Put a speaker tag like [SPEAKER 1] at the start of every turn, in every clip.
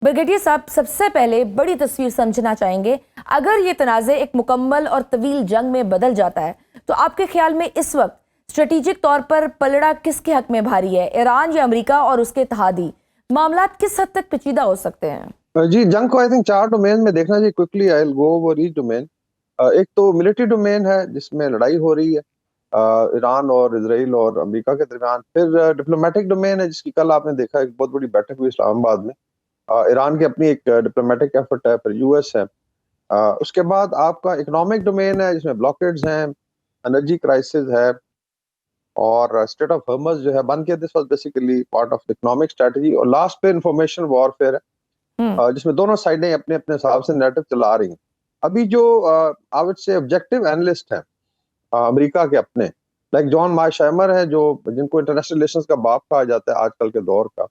[SPEAKER 1] Brigadier साहब, सबसे पहले बड़ी तस्वीर समझना चाहेंगे। अगर ये तनाज़े एक मुकम्मल और तवील जंग में बदल जाता है तो आपके ख्याल में इस वक्त स्ट्रेटेजिक तौर पर पलड़ा किसके हक में भारी है, ईरान या अमेरिका और उसके इत्तेहादी? मामलात किस हद तक पेचीदा हो सकते हैं?
[SPEAKER 2] जी, जंग को आई थिंक 4 डोमेन में देखना चाहिए। Quickly I will go over each domain. एक तो मिलिट्री डोमेन है जिसमें लड़ाई हो रही है ईरान और इजराइल और अमेरिका के दरमियान। फिर डिप्लोमेटिक डोमेन है जिसकी कल आपने देखा एक बहुत बड़ी बैठक हुई इस्लामाबाद में। ईरान की अपनी एक डिप्लोमेटिक एफर्ट है, फिर यूएस है। उसके बाद आपका इकोनॉमिक डोमेन है जिसमें ब्लॉकेड्स हैं, एनर्जी क्राइसिस है और स्टेट ऑफ हॉर्मज़ जो है बंद किया। This was basically part of economic strategy. और लास्ट पे इंफॉर्मेशन वॉरफेयर है जिसमें दोनों साइडें अपने अपने हिसाब से नैरेटिव चला रही हैं। अभी जो आई वुड से ऑब्जेक्टिव एनालिस्ट हैं अमेरिका के अपने, लाइक जॉन मार्शाइमर है जो जिनको इंटरनेशनल रिलेशंस का बाप कहा जाता है आजकल के दौर का,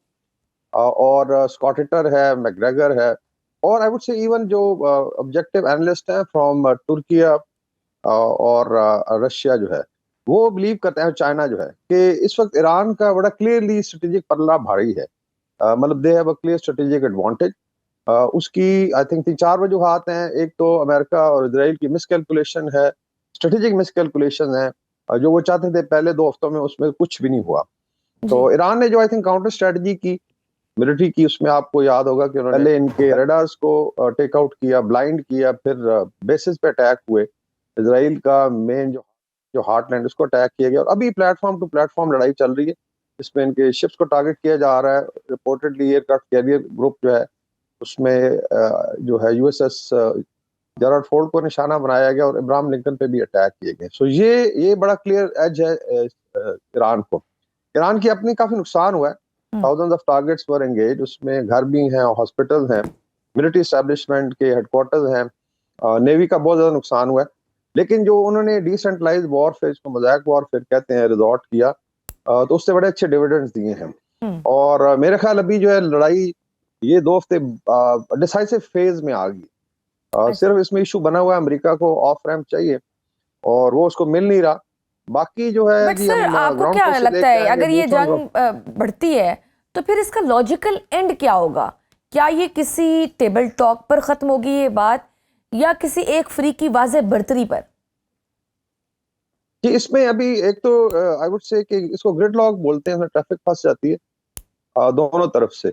[SPEAKER 2] और स्कॉटिटर है, मैकग्रेगर है, और आई वुड से इवन जो ऑब्जेक्टिव एनालिस्ट हैं फ्रॉम तुर्किया और रशिया जो है, वो बिलीव करते हैं, चाइना जो है, कि इस वक्त ईरान का बड़ा क्लियरली स्ट्रेटेजिक पल्ला भारी है। मतलब they have a clear strategic advantage. उसकी आई थिंक 3-4 वजूहात हैं। एक तो अमेरिका और इजराइल की मिसकैलकुलेशन है, स्ट्रेटेजिक मिसकैलकुलेशन है, जो वो चाहते थे पहले 2 हफ्तों में उसमें कुछ भी नहीं हुआ। तो ईरान ने जो आई थिंक काउंटर स्ट्रेटजी की मिलिट्री की, उसमें आपको याद होगा कि उन्होंने पहले इनके रडार्स को टेक आउट किया, ब्लाइंड किया, फिर बेसिस पे अटैक हुए। इजराइल का मेन जो जो हार्टलैंड उसको अटैक किया गया, और अभी प्लेटफॉर्म टू प्लेटफॉर्म लड़ाई चल रही है जिसमें इनके शिप्स को टारगेट किया जा रहा है। रिपोर्टेडली एयरक्राफ्ट कैरियर ग्रुप जो है उसमें जो है यूएसएस जेराल्ड फोर्ड को निशाना बनाया गया और इब्राहिम लिंकन पे भी अटैक किए गए। सो ये बड़ा क्लियर एज है ईरान को। ईरान की अपनी काफी नुकसान हुआ है। Thousands of targets were engage, उसमें घर भी हैं, हॉस्पिटल हैं, मिलिट्री एस्टेब्लिशमेंट के हेडक्वार्टर्स हैं, नेवी का बहुत ज्यादा नुकसान हुआ है। लेकिन जो उन्होंने डिसेंट्रलाइज वॉरफेयर, इसको मोज़ाइक वॉरफेयर कहते हैं, रिजॉर्ट किया, तो उससे बड़े अच्छे डिविडेंड्स दिए हैं। और मेरे ख्याल अभी जो है लड़ाई ये 2 हफ्ते डिसाइसिव फेज में आ गई। सिर्फ इसमें इशू बना हुआ है अमेरिका को ऑफ रैंप चाहिए और वो उसको मिल नहीं रहा। बाकी जो है
[SPEAKER 1] बट सर, आपको क्या लगता है अगर ये जंग बढ़ती है तो फिर इसका लॉजिकल एंड क्या होगा? क्या ये किसी टेबल टॉक पर खत्म होगी ये बात, या किसी एक फ्री की वाज़ेह बढ़तरी पर?
[SPEAKER 2] जी, इसमें अभी एक तो आई वुड से कि इसको ग्रिडलॉक बोलते हैं, ट्रैफिक फंस जाती है दोनों तरफ से।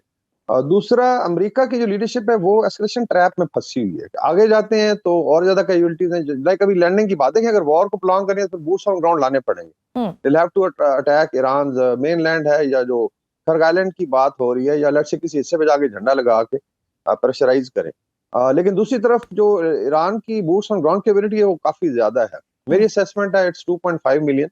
[SPEAKER 2] दूसरा, अमेरिका की जो लीडरशिप है वो एस्केलेशन ट्रैप में फंसी हुई है। आगे जाते हैं तो और ज्यादा कैजुअलिटीज हैं। लाइक अभी लैंडिंग की बात है कि अगर वॉर को प्लान करें तो बूट्स ऑन ग्राउंड लाने पड़ेंगे। They have to attack Iran mainland है, या जो खर्ग आइलैंड की बात हो रही है, या लेट्स से किसी हिस्से पे जाके झंडा लगा के प्रेशराइज करें। लेकिन दूसरी तरफ जो ईरान की बूट्स ऑन ग्राउंड कैपेबिलिटी है वो काफी ज्यादा है। मेरी असेसमेंट है इट्स 2.5 मिलियन।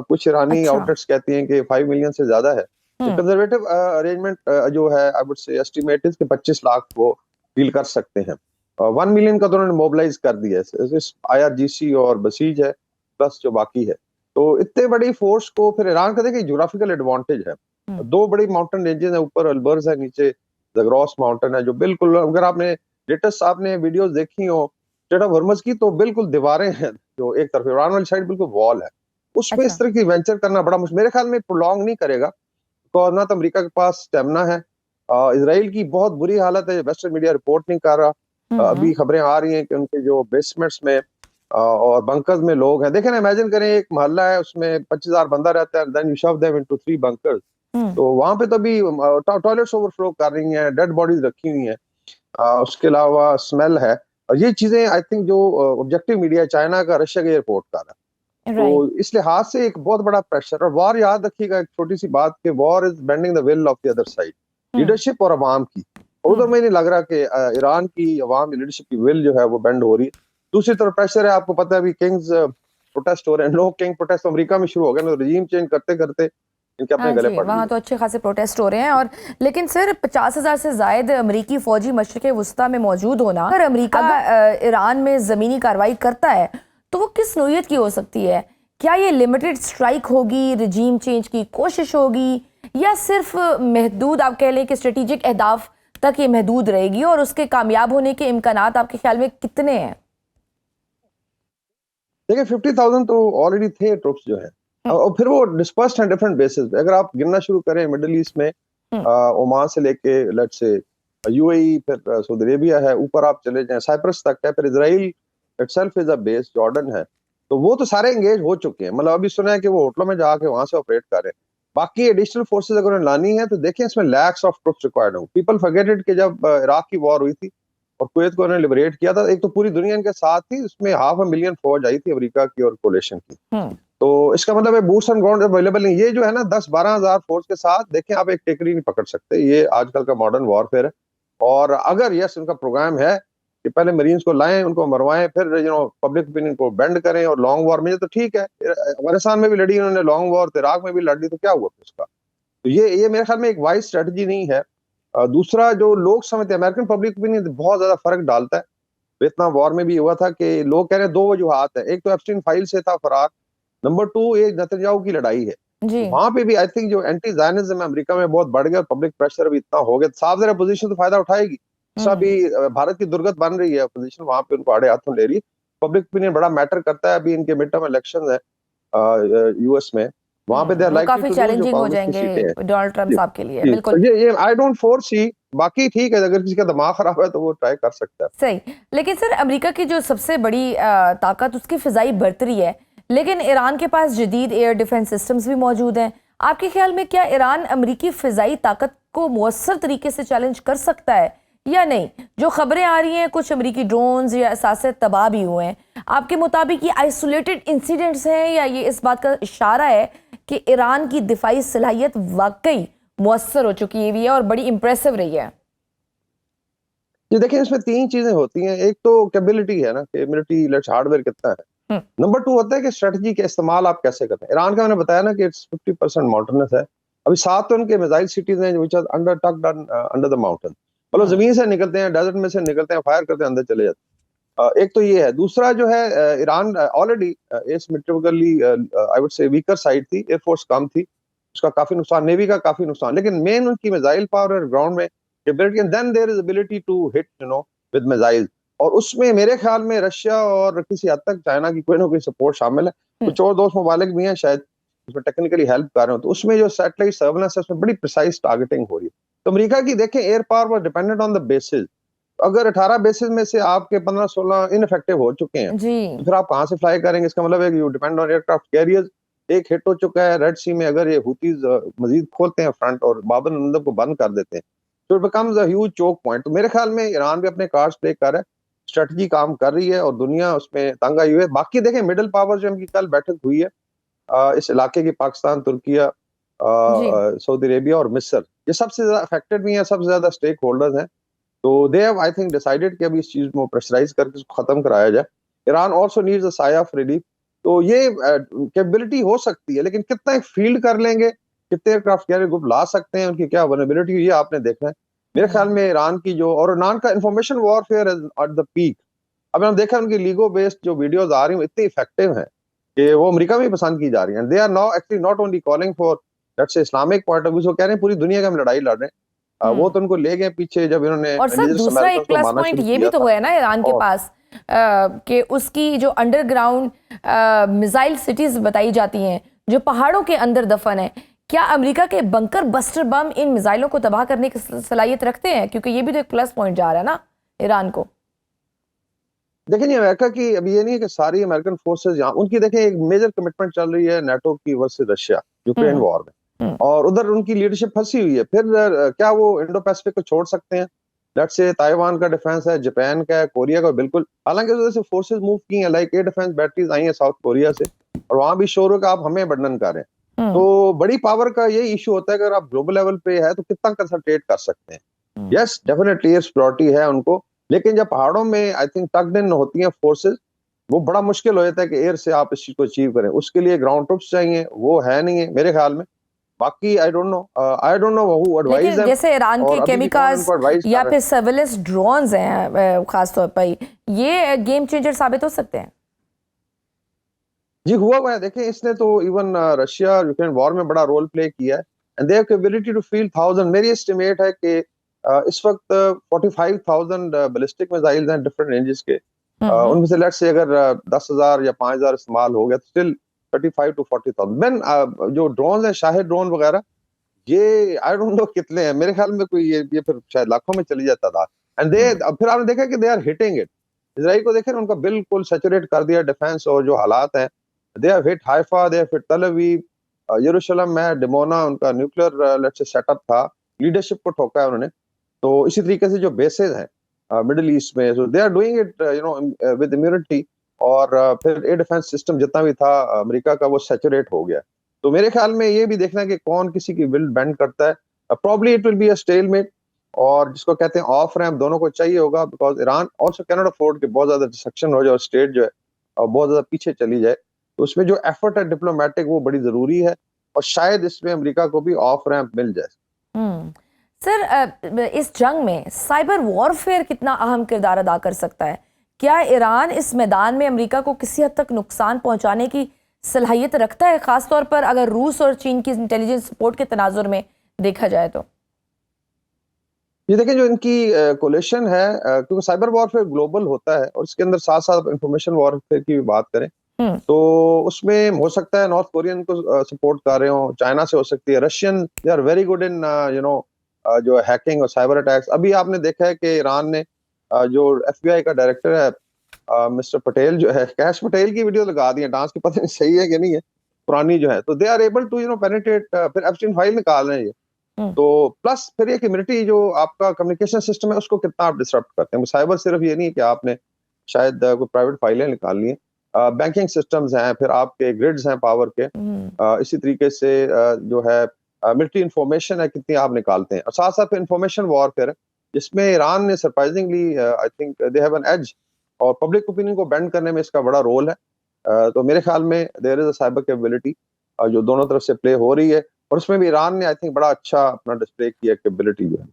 [SPEAKER 2] कुछ ईरानी आउटलेट्स कहती हैं कि 5 मिलियन से ज्यादा है। कंजर्वेटिव अरेंजमेंट जो है आई वुड से एस्टिमेट इज कि 25 लाख वो डील कर सकते हैं। 1 मिलियन का तो उन्होंने मोबिलाइज कर दिया है, आईआरजीसी और बसीज है प्लस जो बाकी है। तो इतने बड़ी फोर्स को फिर ईरान का देखिए ज्योग्राफिकल एडवांटेज है। 2 बड़ी माउंटेन रेंजेस है, ऊपर अल्बर्ज है, नीचे ज़ग्रोस माउंटेन है, जो बिल्कुल अगर आपने लेटेस्ट आपने वीडियोस देखी हो स्टेट ऑफ हॉर्मज़ की तो बिल्कुल दीवारें हैं, जो एक तरफ ईरान वाली साइड बिल्कुल वॉल है। उसमें इस तरह की वेंचर करना बड़ा मुश्किल, मेरे ख्याल में प्रोलॉन्ग नहीं करेगा। तो ना तो अमेरिका के पास स्टेमिना है। इजराइल की बहुत बुरी हालत है, वेस्टर्न मीडिया रिपोर्ट नहीं कर रहा। अभी खबरें आ रही हैं कि उनके जो बेसमेंट्स में और बंकर्स में लोग हैं। देखें ना, इमेजिन करें एक मोहल्ला है उसमें 25,000 बंदा रहता है, देन यू शव देम इनटू 3 बंकर्स। तो वहां पे तो अभी टॉयलेट्स ओवरफ्लो कर रही हैं, डेड बॉडीज रखी हुई हैं, उसके अलावा स्मेल है। और ये चीजें आई थिंक जो ऑब्जेक्टिव मीडिया चाइना का, रशिया का रिपोर्ट कर रहा है। तो इस लिहाज से एक बहुत बड़ा प्रेशर। और वॉर, याद रखिएगा एक छोटी सी बात, कि war is bending the will of the other side, leadership और अवाम की। उधर में नहीं लग रहा कि ईरान की अवाम लीडरशिप की विल जो है वो बेंड हो रही है। दूसरी तरफ प्रेशर है, आपको पता है अभी किंग्स प्रोटेस्ट हो रहे हैं, लोग किंग प्रोटेस्ट अमेरिका में शुरू हो गए, रजीम चेंज करते करते इनके अपने गले पड़ गए।
[SPEAKER 1] वहाँ तो अच्छे खासे प्रोटेस्ट हो रहे हैं। और लेकिन सर, 50,000 से जायद अमरीकी फौजी मशरिक़ वुस्ता में मौजूद होना, अगर अमरीका ईरान में ज़मीनी कार्रवाई करता है तो वो किस नौइयत की हो सकती है? क्या ये लिमिटेड स्ट्राइक होगी, रजीम चेंज की कोशिश होगी, या सिर्फ महदूद, आप कह लें कि स्ट्रेटेजिक अहदाफ तक ये महदूद रहेगी, और उसके कामयाब होने के इम्कानात आपके ख्याल में कितने हैं?
[SPEAKER 2] देखिए 50,000 तो ऑलरेडी थे ट्रुप्स जो हैं, और फिर वो डिस्पर्स्ड हैं डिफरेंट बेसिस पे। अगर आप गिनना शुरू करें मिडिल ईस्ट में, ओमान से लेके लेट्स से यूएई, फिर सऊदी अरेबिया है, ऊपर आप चले जाएं साइप्रस तक है, फिर Israel itself is a base, Jordan है। तो वो तो सारे एंगेज हो चुके हैं, मतलब अभी सुना है कि वो होटलों में जाके वहां से ऑपरेट कर रहे हैं। बाकी एडिशनल फोर्सेज अगर उन्हें लानी है तो देखें इसमें लैक्स ऑफ ट्रुप्स रिक्वायर्ड हो। पीपल फॉरगेट इट कि जब इराक की वॉर हुई थी और कुवैत को उन्होंने लिबरेट किया था, एक तो पूरी दुनिया इनके साथ थी, उसमें 500,000 फौज आई थी अमेरिका की और कोलेशन की।
[SPEAKER 1] हम्म।
[SPEAKER 2] तो इसका मतलब है बूट्स ऑन ग्राउंड अवेलेबल नहीं। ये जो है ना 10-12 हजार फोर्स के साथ देखें आप एक टेकरी नहीं पकड़ सकते, ये आजकल का मॉडर्न वॉरफेयर है। और अगर यस उनका प्रोग्राम है कि पहले मरीन्स को लाएं, उनको मरवाएं, फिर पब्लिक ओपिनियन को बेंड करें और लॉन्ग वॉर में, तो ठीक है। अफगानिस्तान में भी लड़ी उन्होंने लॉन्ग वॉर, इराक में भी लड़ी, तो क्या हुआ फिर उसका? तो ये मेरे ख्याल में एक वाइज स्ट्रेटजी नहीं है। दूसरा जो लोग समझते हैं, अमेरिकन पब्लिक ओपिनियन बहुत ज्यादा फर्क डालता है। वियतनाम वॉर में भी हुआ था कि लोग कह रहे हैं दो वजूहात है, एक तो एप्स्टीन फाइल से था फरार, नंबर 2 ये नेतन्याहू की लड़ाई है। तो
[SPEAKER 1] जी।
[SPEAKER 2] वहां पे भी आई थिंक जो एंटी जायनिज्म अमेरिका में बहुत बढ़ गया, पब्लिक प्रेशर भी इतना हो गया, साफ जरा पोजीशन तो फायदा उठाएगी। जैसा
[SPEAKER 1] हम्म।
[SPEAKER 2] अभी भारत की दुर्गत बन रही है पोजीशन, वहां पे उनको आड़े हाथों ले रही है। पब्लिक ओपिनियन बड़ा मैटर करता है। अभी इनके मिड टर्म इलेक्शन है यूएस में, वहां पे दे आर
[SPEAKER 1] वो
[SPEAKER 2] लाइकली
[SPEAKER 1] काफी
[SPEAKER 2] टू लूज जो
[SPEAKER 1] चैलेंजिंग हो
[SPEAKER 2] कांग्रेस की
[SPEAKER 1] जाएंगे
[SPEAKER 2] सीटें हैं।
[SPEAKER 1] डोनाल्ड ट्रम्प
[SPEAKER 2] जी,
[SPEAKER 1] साहब के लिए,
[SPEAKER 2] जी।
[SPEAKER 1] बिल्कुल।
[SPEAKER 2] तो ये आई डोंट फोरसी। बाकी ठीक है, अगर किसी का दिमाग खराब है तो वो ट्राई कर सकता है।
[SPEAKER 1] सही। लेकिन सर अमेरिका की जो सबसे बड़ी ताकत उसकी फिजाई बर्तरी है, लेकिन ईरान के पास जदीद एयर डिफेंस सिस्टम्स भी मौजूद हैं। आपके ख्याल में क्या ईरान अमेरिकी फिजाई ताकत को मुअस्सर तरीके से चैलेंज कर सकता है या नहीं? जो खबरें आ रही हैं कुछ अमेरिकी ड्रोन्स या असासे तबाह भी हुए हैं, आपके मुताबिक ये आइसोलेटेड इंसिडेंट्स हैं या ये इस बात का इशारा है कि ईरान की दिफाई सलाहियत वाकई मुअस्सर हो चुकी है और बड़ी इंप्रेसिव रही है?
[SPEAKER 2] ये देखिए इसमें 3 चीजें होती हैं। एक तो कैपेबिलिटी है ना कि मिलिट्री लेट्स हार्डवेयर कितना है।
[SPEAKER 1] हम्म।
[SPEAKER 2] नंबर 2 होता है कि स्ट्रेटजी का इस्तेमाल आप कैसे करते हैं। ईरान का मैंने बताया ना कि इट्स 50% माउंटेनस है। अभी 7 तो उनके मिसाइल सिटीज हैं which are under tucked under the mountain, मतलब जमीन से निकलते हैं, डेजर्ट में से निकलते हैं, फायर करते हैं, अंदर चले जाते हैं। एक तो ये है। दूसरा जो है Iran already asymmetrically I would say weaker side थी, एयरफोर्स कम थी, उसका काफी नुकसान, नेवी का काफी नुकसान, लेकिन मेन उनकी मिसाइल पावर और ग्राउंड में capability, and then there is ability to hit with missile. और उसमें मेरे ख्याल में रशिया और किसी हद तक चाइना की कोई ना कोई सपोर्ट शामिल है। कुछ और दोस्त ममालिक भी हैं शायद उसमें टेक्निकली हेल्प कर रहे हो। तो उसमें जो सैटेलाइट सर्वेलेंस है उसमें बड़ी प्रिसाइज टारगेटिंग हो रही है। तो अमेरिका की देखें air power was dependent on the basis. अगर 18 बेसिस में से आपके 15-16 इनफेक्टिव हो चुके हैं,
[SPEAKER 1] जी।
[SPEAKER 2] तो फिर आप कहां से फ्लाई करेंगे? इसका मतलब है कि you depend on aircraft carriers. एक हिट हो चुका है रेड सी में, अगर ये हुतीज मजीद खोलते हैं फ्रंट और बाब मंदब को बंद कर देते हैं तो it becomes a huge choke point. तो मेरे ख्याल में ईरान भी अपने कार्ड्स प्ले कर रहा है, स्ट्रेटजी काम कर रही है और दुनिया उसमें तंग आई हुई है। बाकी देखें मिडिल पावर जो इनकी कल बैठक हुई है इस इलाके की, पाकिस्तान, तुर्किया,
[SPEAKER 1] जी।
[SPEAKER 2] सऊदी अरेबिया और मिस्र, ये सबसे ज्यादा अफेक्टेड भी हैं, सबसे ज्यादा स्टेक होल्डर्स हैं। तो they have I think decided कि अभी इस चीज को प्रेशराइज करके इसको खत्म कराया जाए। Iran also needs a Sai of relief. तो ये कैपेबिलिटी हो सकती है, लेकिन कितना एक फील्ड कर लेंगे, कितने एयरक्राफ्ट कैरियर ग्रुप ला सकते हैं, उनकी क्या वनरेबिलिटी, ये आपने देखना है। मेरे ख्याल में ईरान की जो, और ईरान का information warfare at the peak. अभी हम देखा उनकी लीगो बेस्ड जो वीडियोस आ रही हैं इतनी इफेक्टिव हैं कि वो अमेरिका में भी पसंद की जा रही हैं। They are now actually not only calling for let's say Islamic point of view, वो कह रहे हैं पूरी दुनिया की हम लड़ाई लड़ रहे हैं। वो तो उनको ले गए पीछे जब इन्होंने
[SPEAKER 1] और सर
[SPEAKER 2] इंडिजिनस
[SPEAKER 1] दूसरा
[SPEAKER 2] अमेरिकन
[SPEAKER 1] एक
[SPEAKER 2] को
[SPEAKER 1] प्लस
[SPEAKER 2] मारना
[SPEAKER 1] पॉइंट
[SPEAKER 2] शुरू
[SPEAKER 1] ये भी
[SPEAKER 2] किया
[SPEAKER 1] तो
[SPEAKER 2] था।
[SPEAKER 1] है ना ईरान के
[SPEAKER 2] और
[SPEAKER 1] पास कि उसकी जो अंडरग्राउंड मिसाइल सिटीज बताई जाती हैं जो पहाड़ों के अंदर दफन है, क्या अमेरिका के बंकर बस्टर बम इन मिसाइलों को तबाह करने की सलाहियत रखते हैं? क्योंकि ये भी तो एक प्लस पॉइंट जा रहा है ना ईरान को।
[SPEAKER 2] देखिए नहीं, अमेरिका की अभी ये नहीं है कि सारी अमेरिकन फोर्सेस यहाँ, उनकी देखें एक मेजर कमिटमेंट चल रही है नाटो की वर्सेस रशिया यूक्रेन
[SPEAKER 1] हम्म।
[SPEAKER 2] वॉर में,
[SPEAKER 1] हम्म।
[SPEAKER 2] और उधर उनकी लीडरशिप फंसी हुई है। फिर क्या वो इंडो पैसिफिक को छोड़ सकते हैं? लेट्स से ताइवान का डिफेंस है, जापान का है, कोरिया का, बिल्कुल। हालांकि उधर से फोर्सेस मूव की हैं, लाइक एयर डिफेंस बैटरीज आई हैं साउथ कोरिया से, और वहां भी शोर हो कि आप हमें वर्णन कर रहे हैं।
[SPEAKER 1] हम्म।
[SPEAKER 2] तो बड़ी पावर का ये इशू होता है कि अगर आप ग्लोबल लेवल पे है तो कितना कंसंट्रेट कर सकते हैं। यस डेफिनेटली एयर सिक्योरिटी है उनको, लेकिन जब पहाड़ों में आई थिंक टक्ड इन होती हैं फोर्सेस, वो बड़ा मुश्किल हो जाता है कि एयर से आप इस चीज को अचीव करें। उसके लिए ग्राउंड ट्रूप्स चाहिए, वो है नहीं है मेरे ख्याल में। बाकी I don't know who advise
[SPEAKER 1] लेकिन
[SPEAKER 2] देम,
[SPEAKER 1] जैसे ईरान
[SPEAKER 2] और
[SPEAKER 1] के
[SPEAKER 2] अभी भी कौन
[SPEAKER 1] केमिकाज
[SPEAKER 2] उनको एडवाइस कर
[SPEAKER 1] या
[SPEAKER 2] रहा है।
[SPEAKER 1] फिर सर्विलेंस ड्रोन्स हैं खासतौर पर, ये गेम चेंजर साबित हो सकते हैं?
[SPEAKER 2] जी हुआ है। देखें इसने तो इवन रशिया यूक्रेन वॉर में बड़ा रोल प्ले किया है, and they have capability to field 1000। मेरी एस्टिमेट है कि इस वक्त 45,000 बैलिस्टिक मिसाइल्स हैं डिफरेंट रेंजेस के।
[SPEAKER 1] हम्म।
[SPEAKER 2] उनमें से लेट्स से अगर 10,000 या 5,000 इस्तेमाल हो गया तो स्टिल 35 to 40,000। देन जो ड्रोन है, शाहिद ड्रोन वगैरह, ये आई डोंट नो कितने हैं, मेरे ख्याल में कोई ये फिर शायद लाखों में चली जाता था। एंड दे अब फिर आपने देखा कि they are hitting it. Israel को देखें, उनका बिल्कुल सैचुरेट कर दिया डिफेंस, और जो हालात हैं, they have hit Haifa, they have hit तल अवीव, यरूशलेम में डिमोना उनका न्यूक्लियर लेट्स से सेटअप था, लीडरशिप को ठोका है उन्होंने। तो इसी तरीके से जो बेसेस हैं मिडिल ईस्ट में, so they are doing it with immunity, और फिर एयर डिफेंस सिस्टम जितना भी था अमेरिका का, वो सैचुरेट हो गया। तो मेरे ख्याल में ये भी देखना है कि कौन किसी की विल बेंड करता है। Probably it will be a stalemate, और जिसको कहते हैं ऑफ रैंप दोनों को चाहिए होगा, because Iran also can not afford कि बहुत ज्यादा डिस्ट्रक्शन हो जाए और स्टेट जो है और बहुत ज्यादा पीछे चली जाए। तो उसमें जो एफर्ट है डिप्लोमेटिक, वो बड़ी जरूरी है, और शायद इसमें अमेरिका को भी ऑफ रैंप मिल जाए।
[SPEAKER 1] हम्म। सर, इस जंग में साइबर वॉरफेयर कितना अहम किरदार अदा कर सकता है? क्या ईरान इस मैदान में अमेरिका को किसी हद तक नुकसान पहुंचाने की सलाहियत रखता है, खासतौर पर अगर रूस और चीन की इंटेलिजेंस सपोर्ट के तनाजुर में देखा जाए तो?
[SPEAKER 2] ये देखें, जो इनकी कोलेशन है, क्योंकि साइबर वॉरफेयर ग्लोबल होता है, और इसके अंदर साथ साथ इंफॉर्मेशन वॉरफेयर की भी बात करें,
[SPEAKER 1] हम्म।
[SPEAKER 2] तो उसमें हो सकता है नॉर्थ कोरियन को सपोर्ट कर रहे हो, चाइना से हो सकती है, Russian they are very good in जो हैकिंग और साइबर अटैक्स। अभी आपने देखा है कि ईरान ने जो एफबीआई का डायरेक्टर है मिस्टर पटेल जो है, कैश पटेल की वीडियो लगा दी है, डांस की, पता नहीं सही है कि नहीं है, पुरानी जो है, तो they are able to penetrate, फिर एप्स्टीन फाइल निकाल रहे हैं ये।
[SPEAKER 1] हम्म।
[SPEAKER 2] तो प्लस फिर ये कम्युनिटी जो आपका कम्युनिकेशन सिस्टम है, उसको कितना आप डिसरप्ट करते हैं। साइबर सिर्फ ये नहीं है कि आपने शायद कोई प्राइवेट फाइलें निकालनी है, बैंकिंग सिस्टम्स हैं, फिर आपके ग्रिड्स हैं पावर के, इसी तरीके से जो है मिलिट्री इंफॉर्मेशन है, कितनी आप निकालते हैं, और साथ साथ इंफॉर्मेशन वॉरफेयर है, जिसमें ईरान ने surprisingly I think they have an edge, और पब्लिक ओपिनियन को बेंड करने में इसका बड़ा रोल है। तो मेरे ख्याल में there is a cyber capability जो दोनों तरफ से प्ले हो रही है, और उसमें भी ईरान ने आई थिंक बड़ा अच्छा अपना डिस्प्ले किया कैपेबिलिटी जो है।